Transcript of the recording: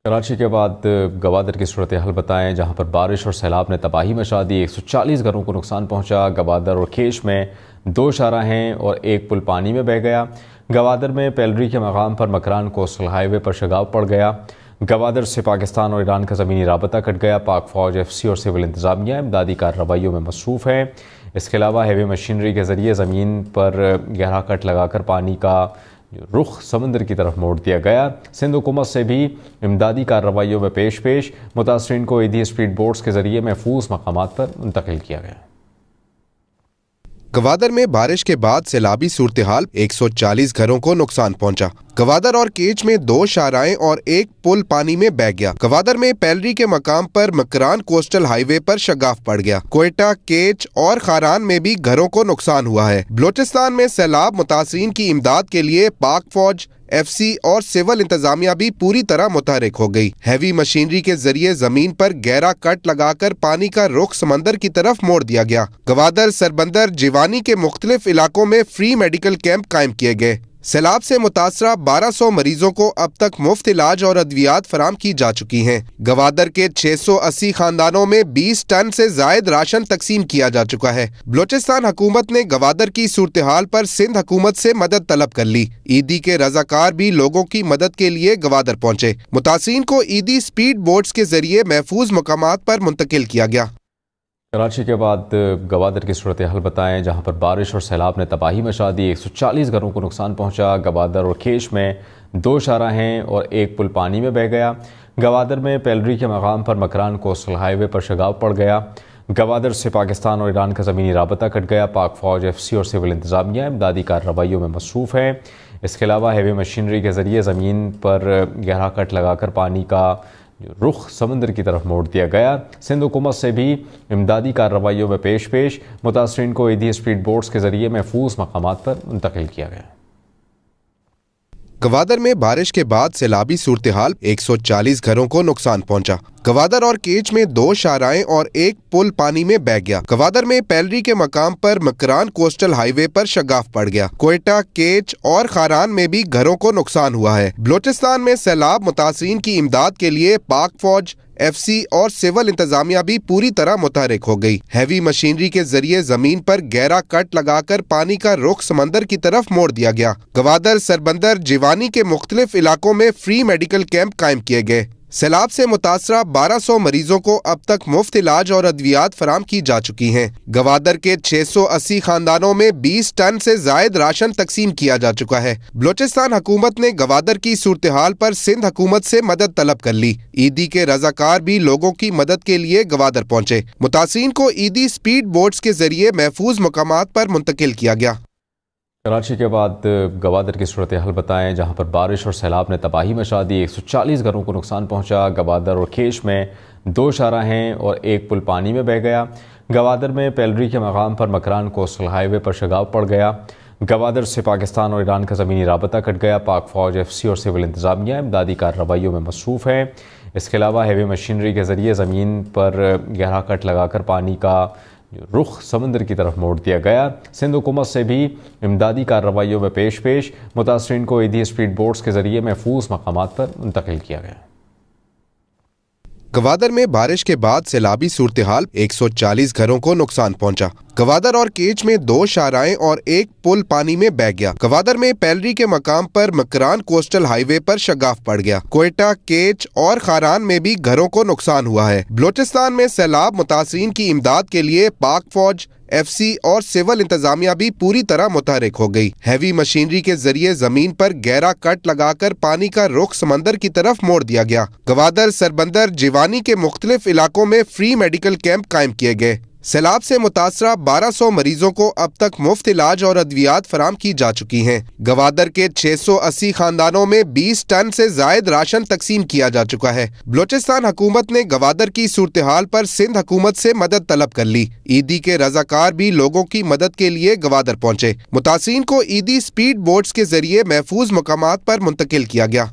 کراچی کے بعد گوادر کی صورتحال بتائیں، جہاں پر بارش اور سیلاب نے تباہی مچا دی۔ 140 گھروں کو نقصان پہنچا۔ گوادر اور کیش میں 2 شاہراہیں اور 1 پل پانی میں بہہ گیا۔ گوادر میں پیلری کے مقام پر مکران کوسٹل ہائی وے پر شگاف پڑ گیا۔ گوادر سے پاکستان اور ایران کا زمینی رابطہ کٹ گیا۔ پاک فوج، ایف سی اور سول انتظامیہ امدادی کارروائیوں میں مصروف ہے۔ اس کے علاوہ ہیوی مشینری کے ذریعے زمین پر گہرا کٹ لگا کر پانی کا رخ سمندر کی طرف موڑ دیا گیا۔ سندھ حکومت سے بھی امدادی کارروائیوں میں پیش متاثرین کو ایدھی اسپیڈ بوٹس کے ذریعے محفوظ مقامات پر منتقل کیا گیا۔ گوادر میں بارش کے بعد سیلابی صورتحال، 140 گھروں کو نقصان پہنچا۔ گوادر اور کیچ میں 2 شاہراہیں اور 1 پل پانی میں بہہ گیا۔ گوادر میں پیلری کے مقام پر مکران کوسٹل ہائی وے پر شگاف پڑ گیا۔ کوئٹہ، کیچ اور خاران میں بھی گھروں کو نقصان ہوا ہے۔ بلوچستان میں سیلاب متاثرین کی امداد کے لیے پاک فوج، ایف سی اور سول انتظامیہ بھی پوری طرح متحرک ہو گئی۔ ہیوی مشینری کے ذریعے زمین پر گہرا کٹ لگا کر پانی کا رخ سمندر کی طرف موڑ دیا گیا۔ گوادر، سربندر، جیوانی کے مختلف علاقوں میں فری میڈیکل کیمپ قائم کیے گئے۔ سیلاب سے متاثرہ 1200 مریضوں کو اب تک مفت علاج اور ادویات فراہم کی جا چکی ہیں۔ گوادر کے 680 خاندانوں میں 20 ٹن سے زائد راشن تقسیم کیا جا چکا ہے۔ بلوچستان حکومت نے گوادر کی صورتحال پر سندھ حکومت سے مدد طلب کر لی۔ ایدھی کے رضاکار بھی لوگوں کی مدد کے لیے گوادر پہنچے۔ متاثرین کو ایدھی اسپیڈ بوٹس کے ذریعے محفوظ مقامات پر منتقل کیا گیا۔ کراچی کے بعد گوادر کی صورتحال بتائیں، جہاں پر بارش اور سیلاب نے تباہی مچا دی۔ 140 گھروں کو نقصان پہنچا۔ گوادر اور کیش میں 2 شاہراہیں اور 1 پل پانی میں بہہ گیا۔ گوادر میں پیلری کے مقام پر مکران کوسٹل ہائی وے پر شگاف پڑ گیا۔ گوادر سے پاکستان اور ایران کا زمینی رابطہ کٹ گیا۔ پاک فوج، ایف سی اور سول انتظامیہ امدادی کارروائیوں میں مصروف ہے۔ اس کے علاوہ ہیوی مشینری کے ذریعے زمین پر گہرا کٹ لگا کر پانی کا رخ سمندر کی طرف موڑ دیا گیا۔ سندھ حکومت سے بھی امدادی کارروائیوں میں پیش متاثرین کو ایدھی اسپیڈ بوٹس کے ذریعے محفوظ مقامات پر منتقل کیا گیا۔ گوادر میں بارش کے بعد سیلابی صورتحال، 140 گھروں کو نقصان پہنچا۔ گوادر اور کیچ میں 2 شاہراہیں اور 1 پل پانی میں بہہ گیا۔ گوادر میں پیلری کے مقام پر مکران کوسٹل ہائی وے پر شگاف پڑ گیا۔ کوئٹہ، کیچ اور خاران میں بھی گھروں کو نقصان ہوا ہے۔ بلوچستان میں سیلاب متاثرین کی امداد کے لیے پاک فوج، ایف سی اور سول انتظامیہ بھی پوری طرح متحرک ہو گئی۔ ہیوی مشینری کے ذریعے زمین پر گہرا کٹ لگا کر پانی کا رخ سمندر کی طرف موڑ دیا گیا۔ گوادر، سربندر، جیوانی کے مختلف علاقوں میں فری میڈیکل کیمپ قائم کیے گئے۔ سیلاب سے متاثرہ 1200 مریضوں کو اب تک مفت علاج اور ادویات فراہم کی جا چکی ہیں۔ گوادر کے 680 خاندانوں میں 20 ٹن سے زائد راشن تقسیم کیا جا چکا ہے۔ بلوچستان حکومت نے گوادر کی صورتحال پر سندھ حکومت سے مدد طلب کر لی۔ ایدھی کے رضاکار بھی لوگوں کی مدد کے لیے گوادر پہنچے۔ متاثرین کو ایدھی اسپیڈ بوٹس کے ذریعے محفوظ مقامات پر منتقل کیا گیا۔ کراچی کے بعد گوادر کی صورتحال بتائیں، جہاں پر بارش اور سیلاب نے تباہی مچا دی۔ 140 گھروں کو نقصان پہنچا۔ گوادر اور کیش میں 2 شاہراہیں اور 1 پل پانی میں بہہ گیا۔ گوادر میں پیلری کے مقام پر مکران کوسٹل ہائی وے پر شگاف پڑ گیا۔ گوادر سے پاکستان اور ایران کا زمینی رابطہ کٹ گیا۔ پاک فوج، ایف سی اور سول انتظامیہ امدادی کارروائیوں میں مصروف ہے۔ اس کے علاوہ ہیوی مشینری کے ذریعے زمین پر گہرا کٹ لگا کر پانی کا رخ سمندر کی طرف موڑ دیا گیا۔ سندھ حکومت سے بھی امدادی کارروائیوں میں پیش متاثرین کو ایدھی اسپیڈ بوٹس کے ذریعے محفوظ مقامات پر منتقل کیا گیا۔ گوادر میں بارش کے بعد سیلابی صورتحال، 140 گھروں کو نقصان پہنچا۔ گوادر اور کیچ میں 2 شاہراہیں اور 1 پل پانی میں بہہ گیا۔ گوادر میں پیلری کے مقام پر مکران کوسٹل ہائی وے پر شگاف پڑ گیا۔ کوئٹہ، کیچ اور خاران میں بھی گھروں کو نقصان ہوا ہے۔ بلوچستان میں سیلاب متاثرین کی امداد کے لیے پاک فوج، ایف سی اور سول انتظامیہ بھی پوری طرح متحرک ہو گئی۔ ہیوی مشینری کے ذریعے زمین پر گہرا کٹ لگا کر پانی کا رخ سمندر کی طرف موڑ دیا گیا۔ گوادر، سربندر، جیوانی کے مختلف علاقوں میں فری میڈیکل کیمپ قائم کیے گئے۔ سیلاب سے متاثرہ 1200 مریضوں کو اب تک مفت علاج اور ادویات فراہم کی جا چکی ہیں۔ گوادر کے 680 خاندانوں میں 20 ٹن سے زائد راشن تقسیم کیا جا چکا ہے۔ بلوچستان حکومت نے گوادر کی صورتحال پر سندھ حکومت سے مدد طلب کر لی۔ ایدھی کے رضاکار بھی لوگوں کی مدد کے لیے گوادر پہنچے۔ متاثرین کو ایدھی اسپیڈ بوٹس کے ذریعے محفوظ مقامات پر منتقل کیا گیا۔